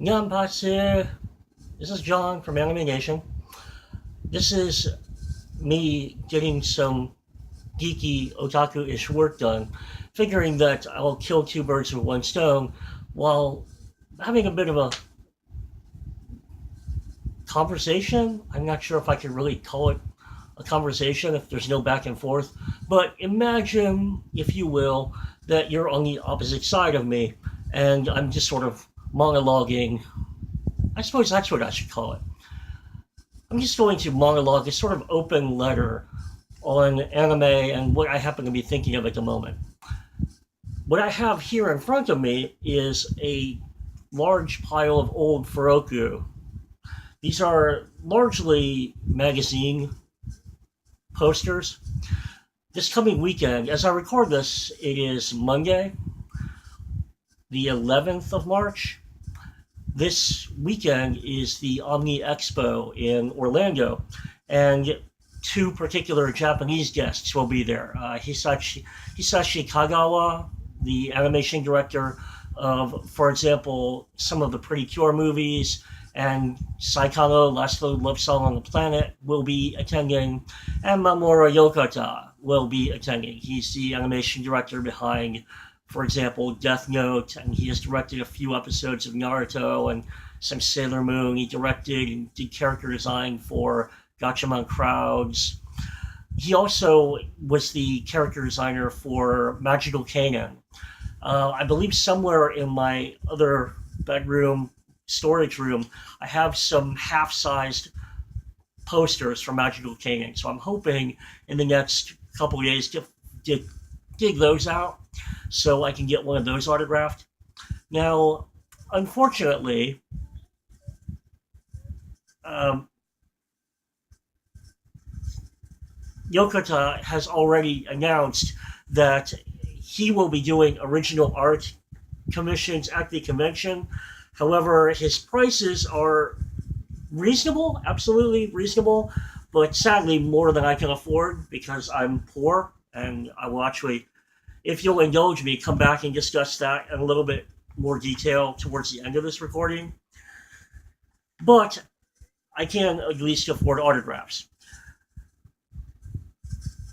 Nyanpatsu. This is John from AnimeNation. This is me getting some geeky otaku-ish work done, figuring that I'll kill two birds with one stone while having a bit of a conversation. I'm not sure if I could really call it a conversation if there's no back and forth, but imagine, if you will, that you're on the opposite side of me and I'm just sort of monologuing. I suppose that's what I should call it. I'm just going to monologue a sort of open letter on anime and what I happen to be thinking of at the moment. What I have here in front of me is a large pile of old Furoku. These are largely magazine posters. This coming weekend, as I record this, it is Monday, the 11th of March. This weekend is the Omni Expo in Orlando, and two particular Japanese guests will be there. Hisashi Kagawa, the animation director of, for example, some of the Pretty Cure movies, and Saikano, Last Love Song on the Planet, will be attending, and Mamoru Yokota will be attending. He's the animation director behind, for example, Death Note, and he has directed a few episodes of Naruto and some Sailor Moon. He directed and did character design for Gatchaman Crowds. He also was the character designer for Magical Kanan. I believe somewhere in my other bedroom storage room, I have some half-sized posters for Magical Kanan. So I'm hoping in the next couple of days to dig those out so I can get one of those autographed. Now, unfortunately, um, Yokota has already announced that he will be doing original art commissions at the convention. However, his prices are reasonable, absolutely reasonable, but sadly more than I can afford because I'm poor, and I will actually, if you'll indulge me, come back and discuss that in a little bit more detail towards the end of this recording. But I can at least afford autographs.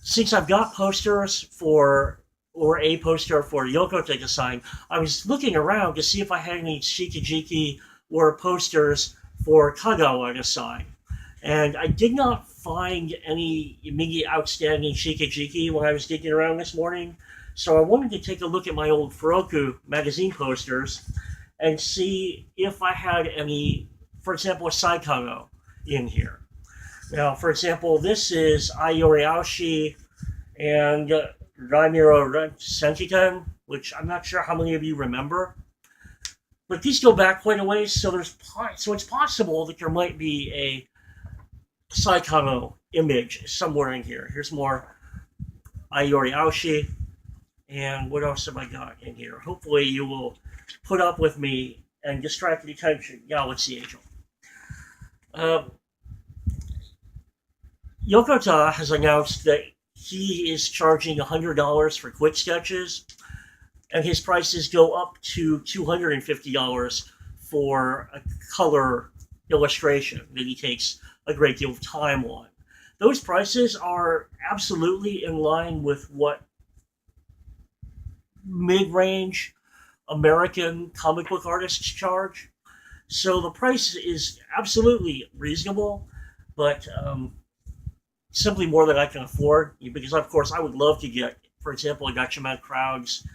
Since I've got posters for, or a poster for Yoko to sign, I was looking around to see if I had any Shikijiki or posters for Kagawa to sign. And I did not find any immediate outstanding Shikijiki when I was digging around this morning. So I wanted to take a look at my old Furoku magazine posters and see if I had any, for example, a Saikano in here. Now, for example, this is Ayori Aoshi and Raimiro Senjiten, which I'm not sure how many of you remember. But these go back quite a ways, so it's possible that there might be a Saikano image somewhere in here. Here's more Ayori Aoshi. And what else have I got in here? Hopefully you will put up with me and distract the attention. Galaxy Angel. Uh, Yokota has announced that he is charging $100 for quick sketches, and his prices go up to $250 for a color illustration that he takes a great deal of time on. Those prices are absolutely in line with what mid-range American comic book artists charge. So the price is absolutely reasonable, but simply more than I can afford. Because of course I would love to get, for example, a Gatchaman Crowds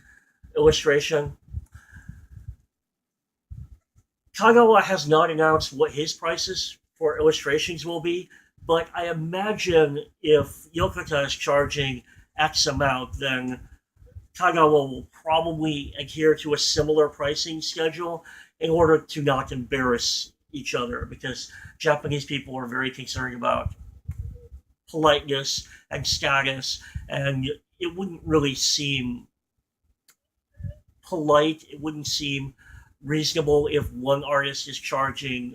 illustration. Kagawa has not announced what his prices for illustrations will be, but I imagine if Yokota is charging X amount, then Kagawa will probably adhere to a similar pricing schedule in order to not embarrass each other, because Japanese people are very concerned about politeness and status, and it wouldn't really seem polite, it wouldn't seem reasonable if one artist is charging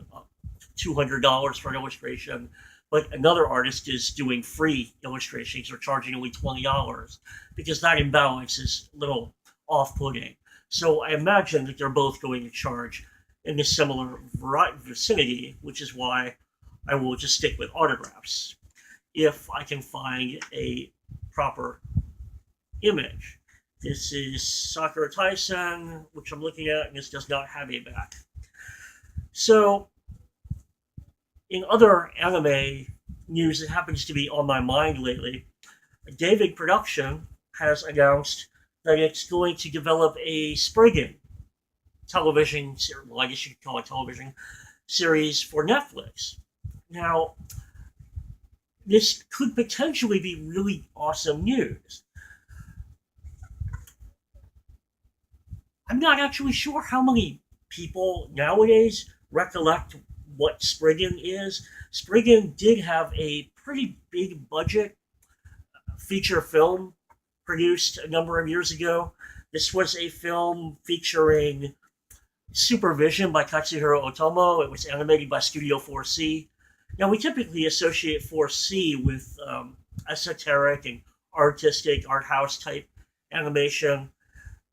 $200 for an illustration, but another artist is doing free illustrations or charging only $20, because that imbalance is a little off-putting. So I imagine that they're both going to charge in a similar vicinity, which is why I will just stick with autographs if I can find a proper image. This is Sakura Taisen, which I'm looking at, and this does not have a back. So, in other anime news that happens to be on my mind lately, David Production has announced that it's going to develop a Spriggan television, well, I guess you could call it television series for Netflix. Now, this could potentially be really awesome news. I'm not actually sure how many people nowadays recollect what Spriggan is. Spriggan did have a pretty big budget feature film produced a number of years ago. This was a film featuring supervision by Katsuhiro Otomo. It was animated by Studio 4C. Now, we typically associate 4C with esoteric and artistic, art house type animation,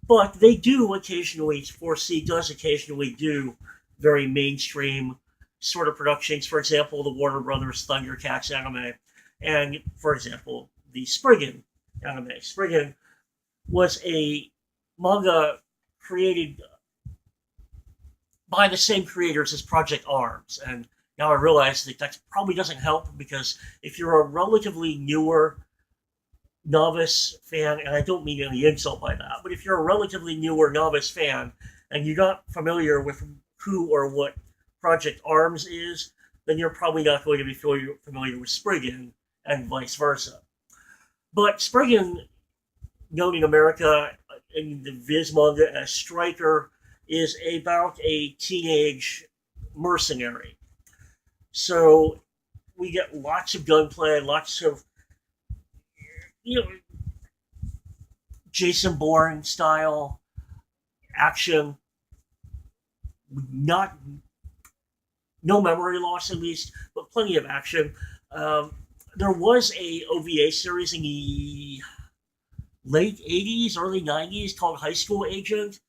but they do occasionally, 4C does occasionally do very mainstream sort of productions. For example, the Warner Brothers Thundercats anime, and for example, the Spriggan anime. Spriggan was a manga created by the same creators as Project Arms, and now I realize that that probably doesn't help, because if you're a relatively newer novice fan, and I don't mean any insult by that, but if you're a relatively newer novice fan and you're not familiar with who or what Project Arms is, then you're probably not going to be familiar with Spriggan, and vice versa. But Spriggan, known in America in the Viz manga as Striker, is about a teenage mercenary. So we get lots of gunplay, lots of, you know, Jason Bourne style action. Not no memory loss, at least, but plenty of action. There was a OVA series in the late 80s, early 90s called High School Agent,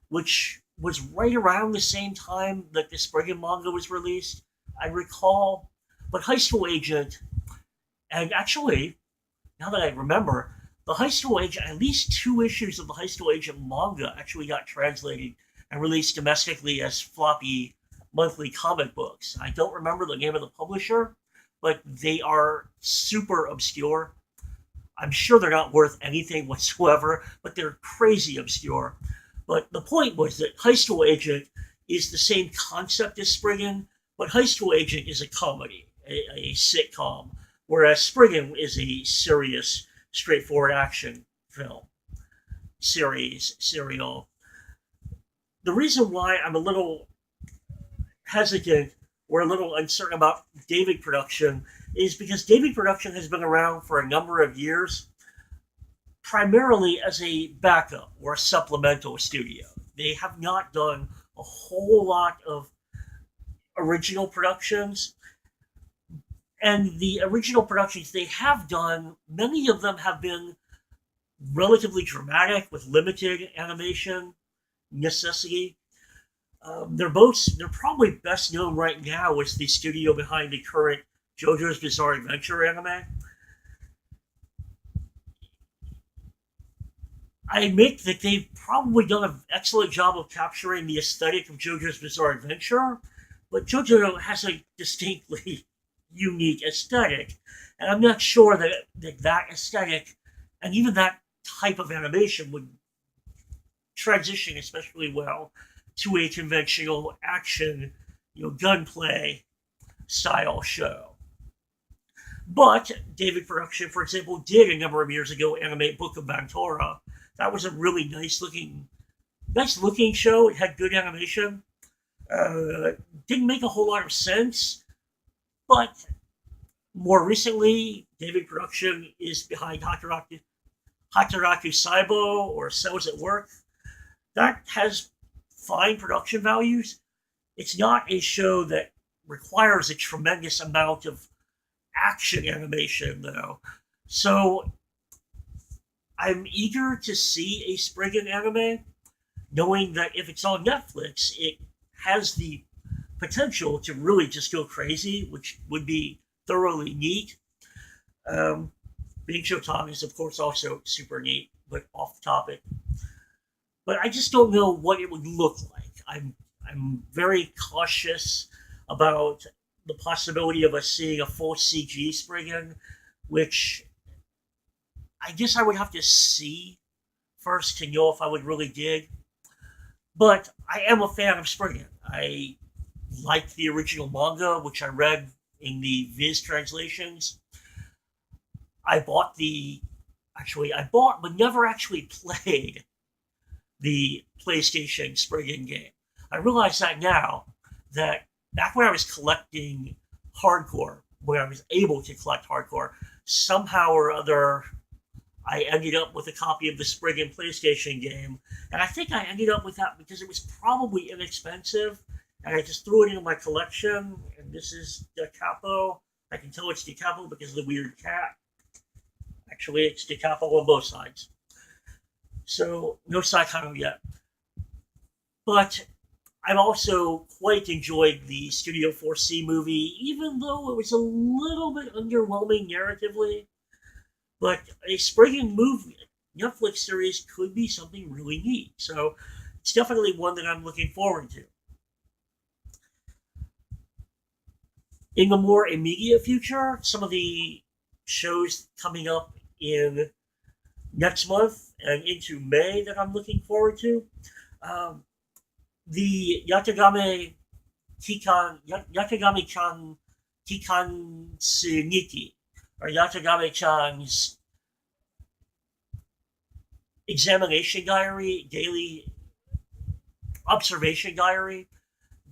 which was right around the same time that the Spriggan manga was released, I recall. But High School Agent, and actually, now that I remember, the High School Agent, at least 2 issues of the High School Agent manga actually got translated and released domestically as floppy monthly comic books. I don't remember the name of the publisher, but they are super obscure. I'm sure they're not worth anything whatsoever, but they're crazy obscure. But the point was that High School Agent is the same concept as Spriggan, but High School Agent is a comedy, a sitcom, whereas Spriggan is a serious, straightforward action film, serial. The reason why I'm a little hesitant or a little uncertain about David Production is because David Production has been around for a number of years, primarily as a backup or a supplemental studio. They have not done a whole lot of original productions. And the original productions they have done, many of them have been relatively dramatic with limited animation necessity. They're probably best known right now as the studio behind the current JoJo's Bizarre Adventure anime. I admit that they've probably done an excellent job of capturing the aesthetic of JoJo's Bizarre Adventure, but JoJo has a distinctly unique aesthetic, and I'm not sure that aesthetic and even that type of animation would transition especially well to a conventional action, gunplay style show. But David Production, for example, did a number of years ago animate Book of Bantora. That was a really nice looking show. It had good animation. Didn't make a whole lot of sense, but more recently, David Production is behind Hataraku Saibo or Cells at Work. That has fine production values. It's not a show that requires a tremendous amount of action animation, though. So I'm eager to see a Spriggan anime, knowing that if it's on Netflix, it has the potential to really just go crazy, which would be thoroughly neat. Um, Being Shotan is, of course, also super neat, but off topic. But I just don't know what it would look like. I'm very cautious about the possibility of us seeing a full CG Spriggan, which I guess I would have to see first to know if I would really dig. But I am a fan of Spriggan. I liked the original manga, which I read in the Viz translations. I bought the I bought but never actually played the PlayStation Spriggan game. I realize that now, that back when I was collecting hardcore, when I was able to collect hardcore, somehow or other I ended up with a copy of the Spriggan PlayStation game. And I think I ended up with that because it was probably inexpensive. And I just threw it into my collection. And this is Da Capo. I can tell it's Da Capo because of the weird cat. Actually, it's Da Capo on both sides. So, no Saikano yet. But I've also quite enjoyed the Studio 4C movie, even though it was a little bit underwhelming narratively. But a Spriggan movie Netflix series could be something really neat. So it's definitely one that I'm looking forward to. In the more immediate future, some of the shows coming up in next month and into May that I'm looking forward to. Um, the Yatagami-chan Kikan Tsuniki, or Yatagami-chan's examination diary, daily observation diary,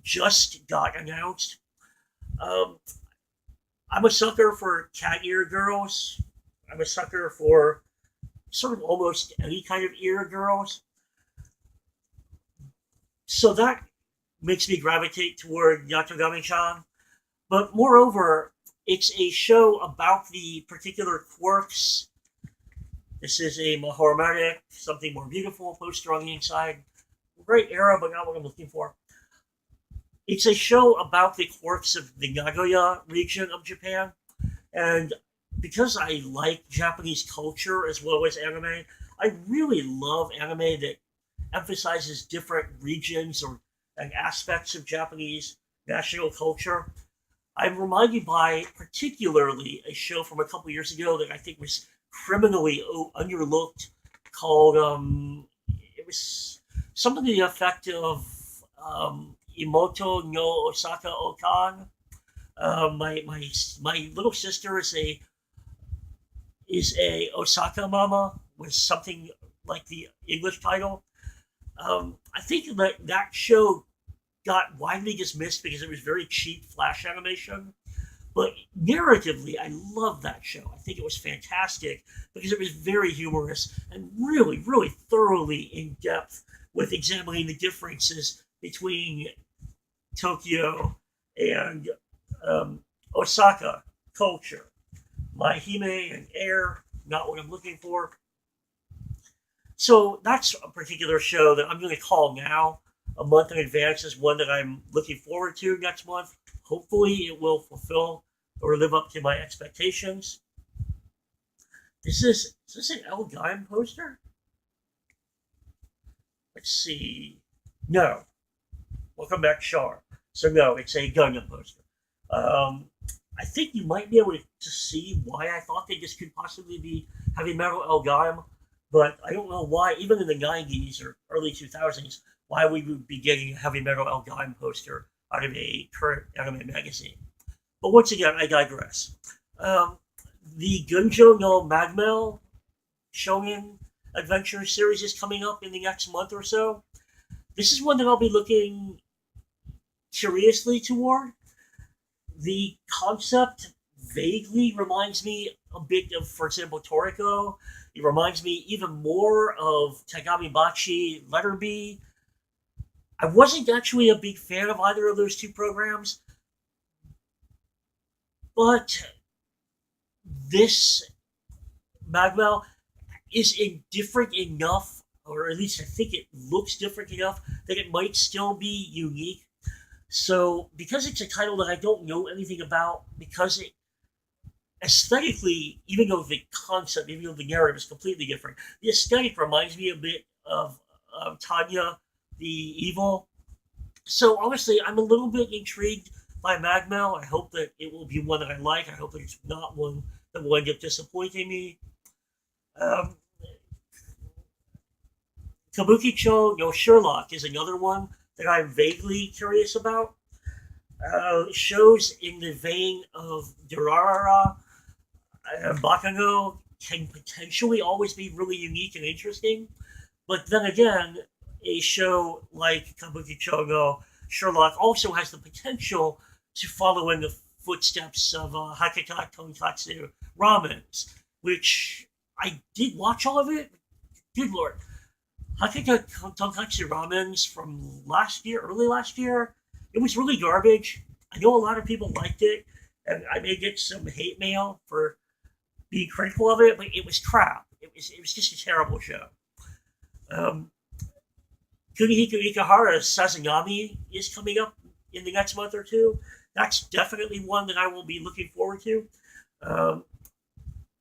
just got announced. Um, I'm a sucker for cat ear girls. I'm a sucker for sort of almost any kind of ear girls. So that makes me gravitate toward Yatagami-chan. But moreover, it's a show about the particular quirks. This is a Mahorametic, something more beautiful poster on the inside. Great era, but not what I'm looking for. It's a show about the quirks of the Nagoya region of Japan. And because I like Japanese culture as well as anime, I really love anime that emphasizes different regions or and aspects of Japanese national culture. I'm reminded by particularly a show from a couple years ago that I think was criminally underlooked called, it was some of the effect of Imoto no Osaka Okan. My little sister is a Osaka mama, was something like the English title. I think that show got widely dismissed because it was very cheap flash animation. But narratively, I love that show. I think it was fantastic because it was very humorous and really, really thoroughly in depth with examining the differences between Tokyo and Osaka culture. My Hime and Air, not what I'm looking for. So that's a particular show that I'm going to call now a month in advance is one that I'm looking forward to next month. Hopefully, it will fulfill or live up to my expectations. Is this an El Gaim poster? Let's see. No. Welcome back, Char. So no, it's a Gundam poster. I think you might be able to see why I thought that this could possibly be Heavy Metal El Gaim, but I don't know why, even in the 90s or early 2000s, why we would be getting a Heavy Metal El Gaim poster out of a current anime magazine. But once again, I digress. The Gunjo no Magmel Shonen Adventure series is coming up in the next month or so. This is one that I'll be looking curiously toward. The concept vaguely reminds me a bit of, for example, Toriko. It reminds me even more of Tagami Bachi Letter B. I wasn't actually a big fan of either of those two programs, but this Magmel is different enough, or at least I think it looks different enough, that it might still be unique. So because it's a title that I don't know anything about, because it aesthetically, even though the concept, even though the narrative is completely different, the aesthetic reminds me a bit of Tanya the Evil. So honestly, I'm a little bit intrigued by Magmel. I hope that it will be one that I like. I hope that it's not one that will end up disappointing me. Um, Kabukicho no Sherlock is another one that I'm vaguely curious about. Shows in the vein of Durarara and Bakugo can potentially always be really unique and interesting. But then again, a show like Kabukicho no Sherlock also has the potential to follow in the footsteps of Hakata Tonkatsu Ramens, which I did watch all of it. Good lord. Hakata Tonkatsu Ramens from last year, early last year, it was really garbage. I know a lot of people liked it, and I may get some hate mail for being critical of it, but it was crap. It was just a terrible show. Um, Kunihiko Ikahara's Sazagami is coming up in the next month or two. That's definitely one that I will be looking forward to. Um,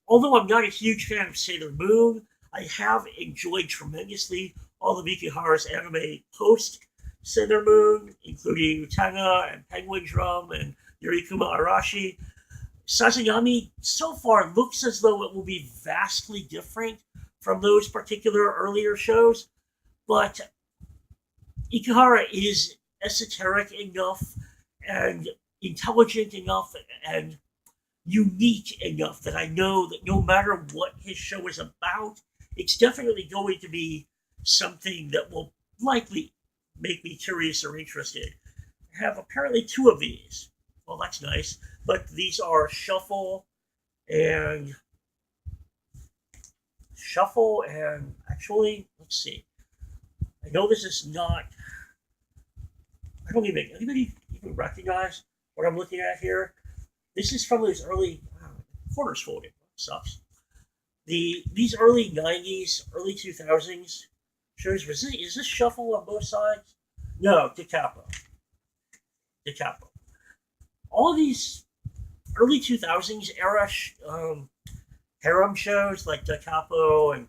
Although I'm not a huge fan of Sailor Moon, I have enjoyed tremendously all of Ikihara's anime post Sailor Moon, including Utena and Penguin Drum and Yurikuma Arashi. Sazagami so far looks as though it will be vastly different from those particular earlier shows, but Ikihara is esoteric enough and intelligent enough and unique enough that I know that no matter what his show is about, it's definitely going to be something that will likely make me curious or interested. I have apparently two of these. Well, that's nice. But these are and Shuffle and actually, let's see. I know this is not. I don't even anybody even recognize what I'm looking at here. This is from those early corners folded. Sucks. These early '90s, early 2000s shows. Is this Shuffle on both sides? No, DiCapo. DiCapo. All of these early 2000s era harem shows like DiCapo and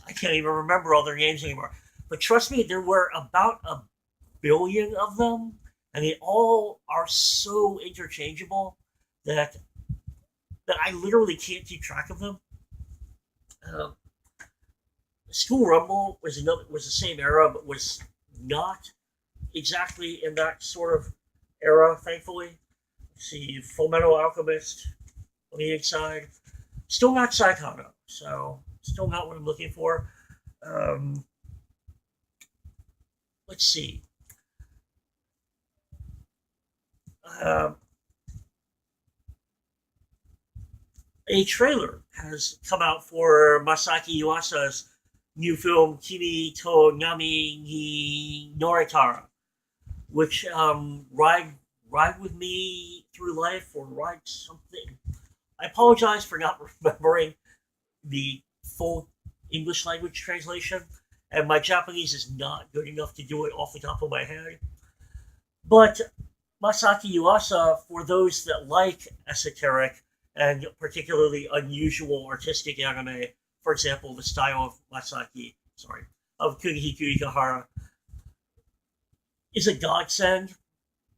I can't even remember all their names anymore. But trust me, there were about a billion of them, and they all are so interchangeable that I literally can't keep track of them. Um, School Rumble was the same era, but was not exactly in that sort of era. Thankfully, let's see, Full Metal Alchemist on the inside, still not Saikano, so still not what I'm looking for. Um, let's see. Um, a trailer has come out for Masaki Yuasa's new film Kimi to Nami ni Noritara, which ride with me through life or ride something. I apologize for not remembering the full English language translation, and my Japanese is not good enough to do it off the top of my head. But Masaki Yuasa, for those that like esoteric and particularly unusual artistic anime, for example, the style of of Kunihiko Ikahara, is a godsend.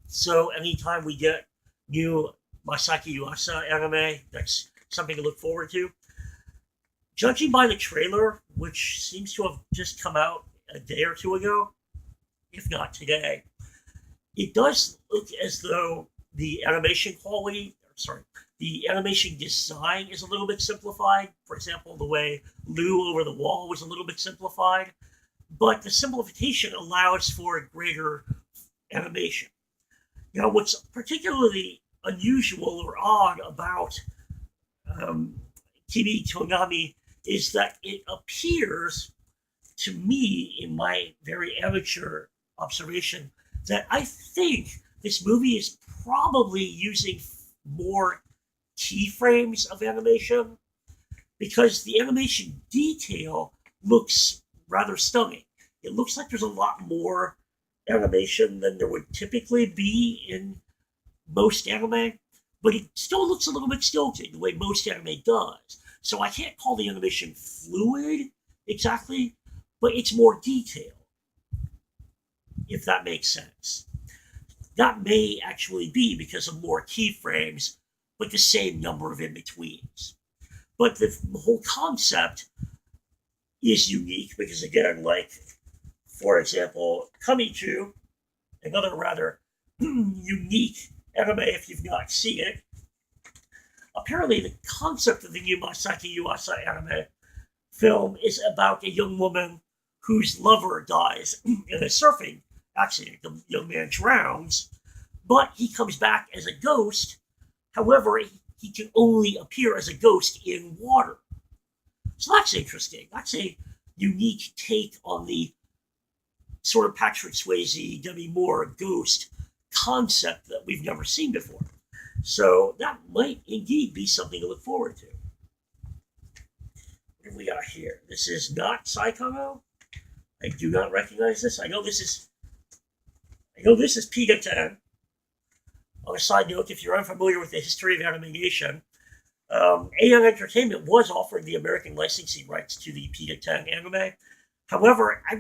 So anytime we get new Masaki Yuasa anime, that's something to look forward to. Judging by the trailer, which seems to have just come out a day or two ago, if not today, it does look as though the animation quality, sorry, the animation design is a little bit simplified. For example, the way Lou over the wall was a little bit simplified, but the simplification allows for greater animation. Now, what's particularly unusual or odd about Kimi Tonami is that it appears to me, in my very amateur observation, that I think this movie is probably using more keyframes of animation because the animation detail looks rather stunning. it looks like there's a lot more animation than there would typically be in most anime, but it still looks a little bit stilted the way most anime does. So I can't call the animation fluid exactly, but it's more detailed, if that makes sense. That may actually be because of more keyframes, but the same number of in betweens. But the whole concept is unique because, again, like, for example, Kamichu, another rather unique anime if you've not seen it. Apparently, the concept of the Yumasaki Yuasa anime film is about a young woman whose lover dies in a surfing accident. The young man drowns, but he comes back as a ghost. However, he can only appear as a ghost in water. So that's interesting. That's a unique take on the sort of Patrick Swayze, Demi Moore ghost concept that we've never seen before. So that might indeed be something to look forward to. What have we got here? This is not Saikano. I do not recognize this. I know this is Pega 10. On a side note, if you're unfamiliar with the history of AnimeNation, AN Entertainment was offering the American licensing rights to the Pega 10 anime. However, I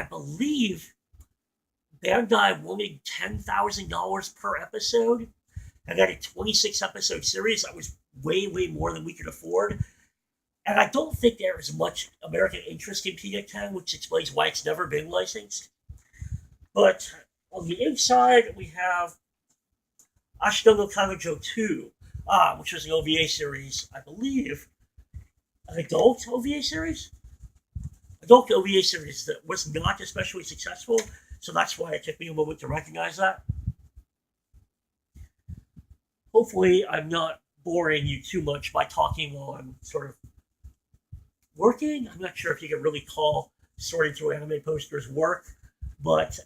believe Bandai wanted $10,000 per episode, and had a 26 episode series that was way, way more than we could afford. And I don't think there is much American interest in Pega 10, which explains why it's never been licensed. But on the inside, we have Ashita no Kanojo 2, which was an OVA series, I believe. An adult OVA series? Adult OVA series that was not especially successful, so that's why it took me a moment to recognize that. Hopefully, I'm not boring you too much by talking while I'm sort of working. I'm not sure if you can really call sorting through anime posters work, but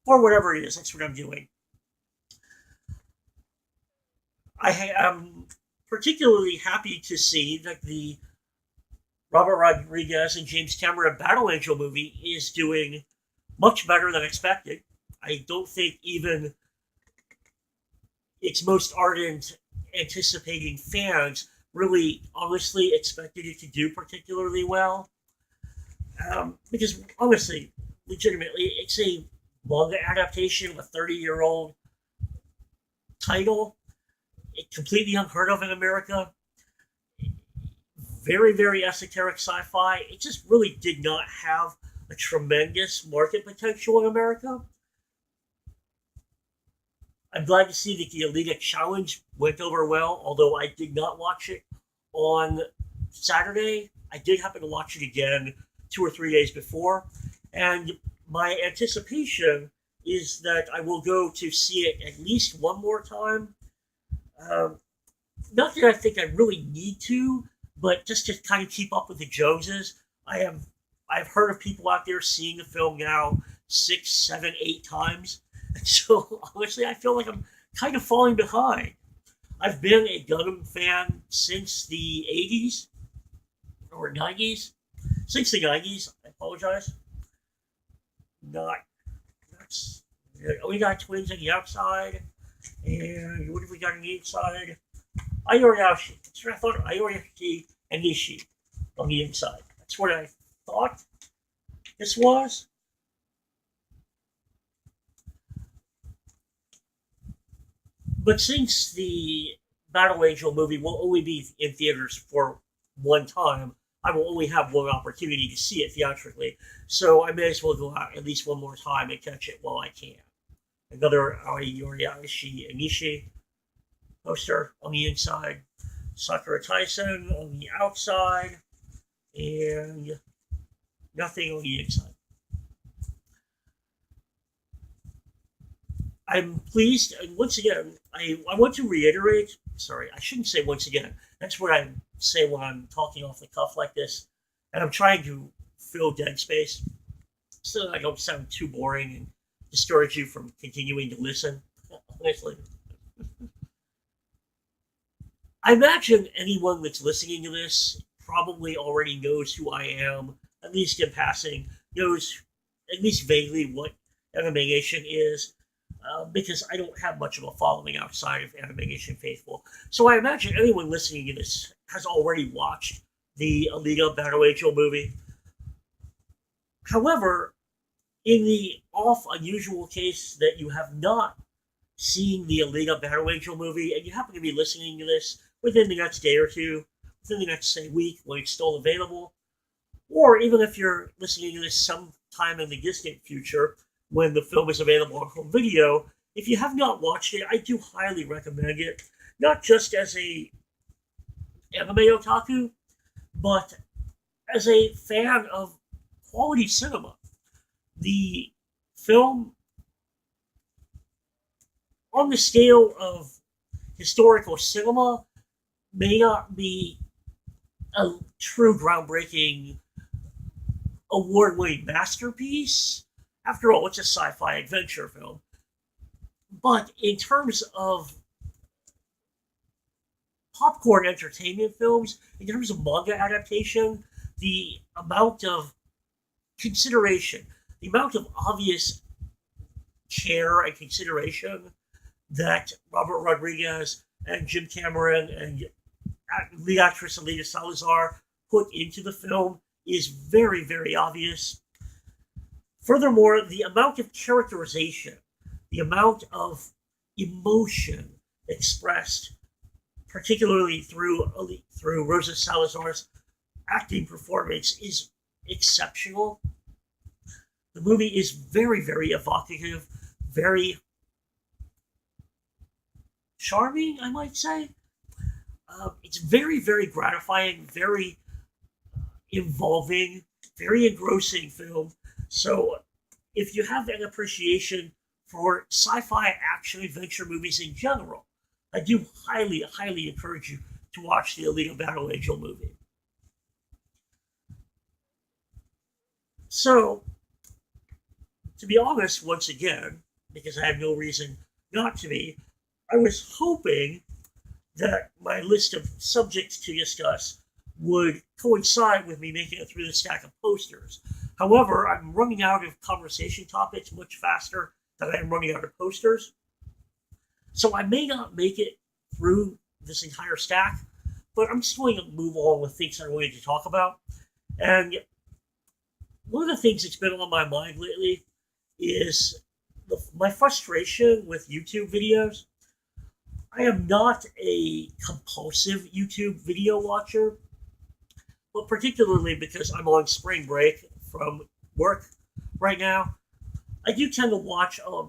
for whatever it is, that's what I'm doing. I am particularly happy to see that the Robert Rodriguez and James Cameron Battle Angel movie is doing much better than expected. I don't think even its most ardent anticipating fans really honestly expected it to do particularly well. Because honestly, legitimately, it's a manga adaptation of a 30-year-old title. It's completely unheard of in America. Very, very esoteric sci-fi. It just really did not have a tremendous market potential in America. I'm glad to see that the Elite Challenge went over well, although I did not watch it on Saturday. I did happen to watch it again 2 or 3 days before, and my anticipation is that I will go to see it at least one more time. Not that I think I really need to, but just to kind of keep up with the Joneses. I've heard of people out there seeing the film now 6, 7, 8 times. And so honestly, I feel like I'm kind of falling behind. I've been a Gundam fan since the 80s or 90s. Since the 90s, I apologize. Not. That's. We got twins on the outside. And what have we got on the inside? Ayoriashi. That's what I thought. Ayoriashi and Nishi on the inside. That's what I thought this was. But since the Battle Angel movie will only be in theaters for one time, I will only have one opportunity to see it theatrically. So I may as well go out at least one more time and catch it while I can. Another Ayoriashi and Nishi poster on the inside, Sakura Tyson on the outside, and nothing on the inside. I'm pleased, and once again, I want to reiterate, sorry, I shouldn't say once again. That's what I say when I'm talking off the cuff like this, and I'm trying to fill dead space so that I don't sound too boring and discourage you from continuing to listen. Honestly. I imagine anyone that's listening to this probably already knows who I am, at least in passing, knows at least vaguely what AnimeNation is, because I don't have much of a following outside of AnimeNation faithful. So I imagine anyone listening to this has already watched the Alita Battle Angel movie. However, in the off unusual case that you have not seen the Alita Battle Angel movie and you happen to be listening to this within the next day or two, within the next, say, week when it's still available, or even if you're listening to this sometime in the distant future when the film is available on home video, if you have not watched it, I do highly recommend it, not just as a anime otaku, but as a fan of quality cinema. The film, on the scale of historical cinema, may not be a true groundbreaking, award-winning masterpiece. After all, it's a sci-fi adventure film. But in terms of popcorn entertainment films, in terms of manga adaptation, the amount of consideration, the amount of obvious care and consideration that Robert Rodriguez and Jim Cameron and lead actress Alita Salazar put into the film is very, very obvious. Furthermore, the amount of characterization, the amount of emotion expressed, particularly through Rosa Salazar's acting performance, is exceptional. The movie is very, very evocative, very charming, I might say. It's very, very gratifying, very involving, very engrossing film. So if you have an appreciation for sci-fi action adventure movies in general, I do highly, highly encourage you to watch the Alita Battle Angel movie. So, to be honest, once again, because I have no reason not to be, I was hoping that my list of subjects to discuss would coincide with me making it through the stack of posters. However, I'm running out of conversation topics much faster than I'm running out of posters. So I may not make it through this entire stack, but I'm just going to move on with things I wanted to talk about. And one of the things that's been on my mind lately is my frustration with YouTube videos. I am not a compulsive YouTube video watcher, but particularly because I'm on spring break from work right now, I do tend to watch a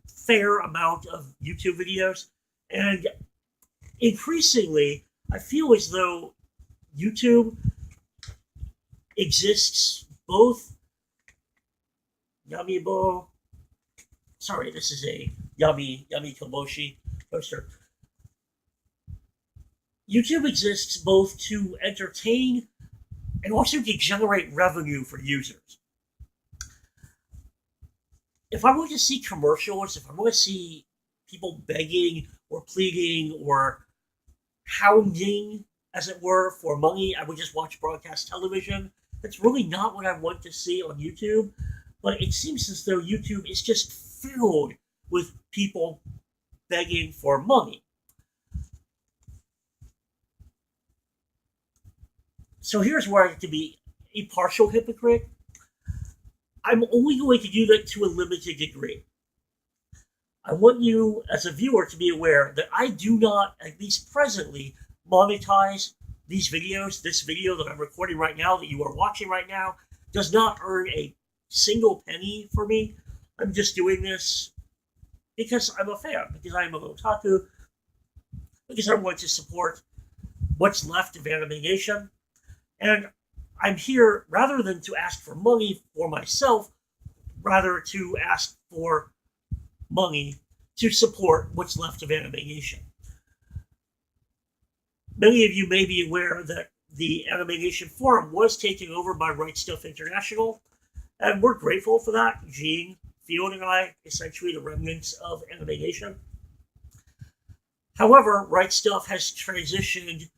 fair amount of YouTube videos, and increasingly, I feel as though YouTube exists both Yamibo. Sorry, this is a Yami Koboshi poster. YouTube exists both to entertain and also to generate revenue for users. If I were to see commercials, if I were to see people begging or pleading or hounding, as it were, for money, I would just watch broadcast television. That's really not what I want to see on YouTube, but it seems as though YouTube is just filled with people begging for money. So here's where I have to be a partial hypocrite. I'm only going to do that to a limited degree. I want you, as a viewer, to be aware that I do not, at least presently, monetize these videos. This video that I'm recording right now, that you are watching right now, does not earn a single penny for me. I'm just doing this because I'm a fan, because I'm an otaku, because I want to support what's left of AnimeNation. And I'm here rather than to ask for money for myself, rather to ask for money to support what's left of AnimeNation. Many of you may be aware that the AnimeNation forum was taken over by Right Stuff International, and we're grateful for that. Gene, Field, and I, essentially the remnants of AnimeNation. However, Right Stuff has transitioned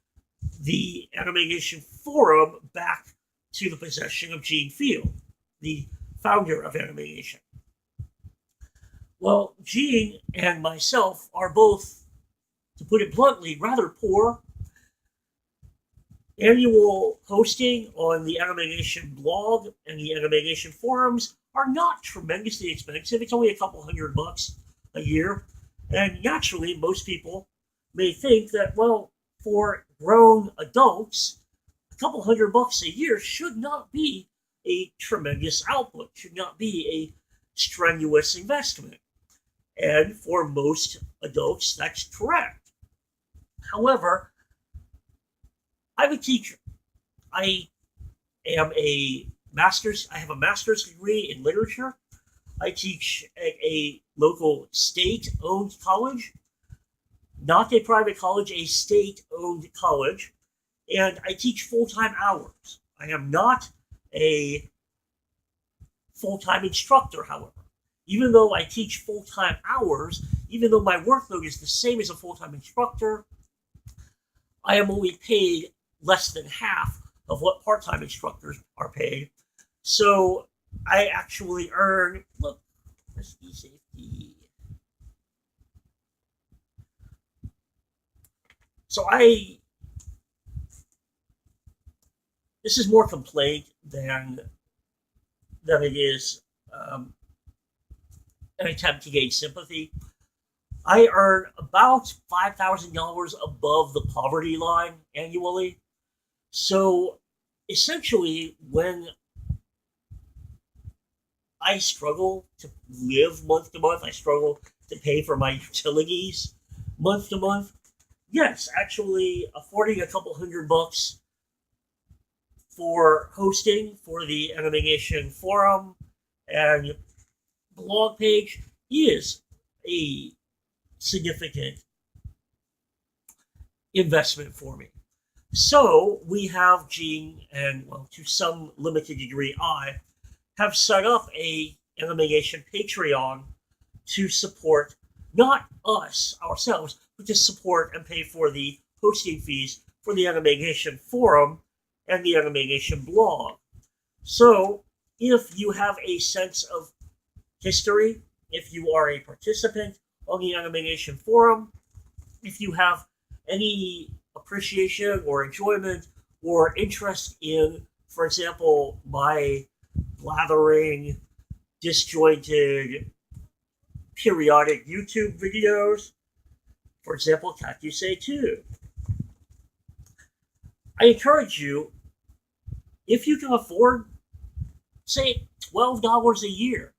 the AnimeNation forum back to the possession of Gene Field, the founder of AnimeNation. Well, Gene and myself are both, to put it bluntly, rather poor. Annual hosting on the AnimeNation blog and the AnimeNation forums are not tremendously expensive. It's only a couple $100 a year. And naturally, most people may think that, well, for grown adults, a couple $100 a year should not be a tremendous output, should not be a strenuous investment. And for most adults, that's correct. However, I'm a teacher. I have a master's degree in literature. I teach at a local state-owned college, not a private college, a state-owned college, and I teach full-time hours. I am not a full-time instructor, however. Even though I teach full-time hours, even though my workload is the same as a full-time instructor, I am only paid less than half of what part-time instructors are paid. So I actually earn, look, risky safety. So this is more complaint than it is an attempt to gain sympathy. I earn about $5,000 above the poverty line annually. So essentially, when I struggle to live month to month, I struggle to pay for my utilities month to month, yes, actually affording a couple $100 for hosting for the AnimeNation forum and blog page is a significant investment for me. So we have Gene and, well, to some limited degree, I have set up a AnimeNation Patreon to support not us ourselves, but to support and pay for the hosting fees for the AnimeNation forum and the AnimeNation blog. So if you have a sense of history, if you are a participant on the AnimeNation forum, if you have any appreciation or enjoyment or interest in, for example, my blathering, disjointed, periodic YouTube videos, for example, Say 2. I encourage you, if you can afford, say, $12 a year,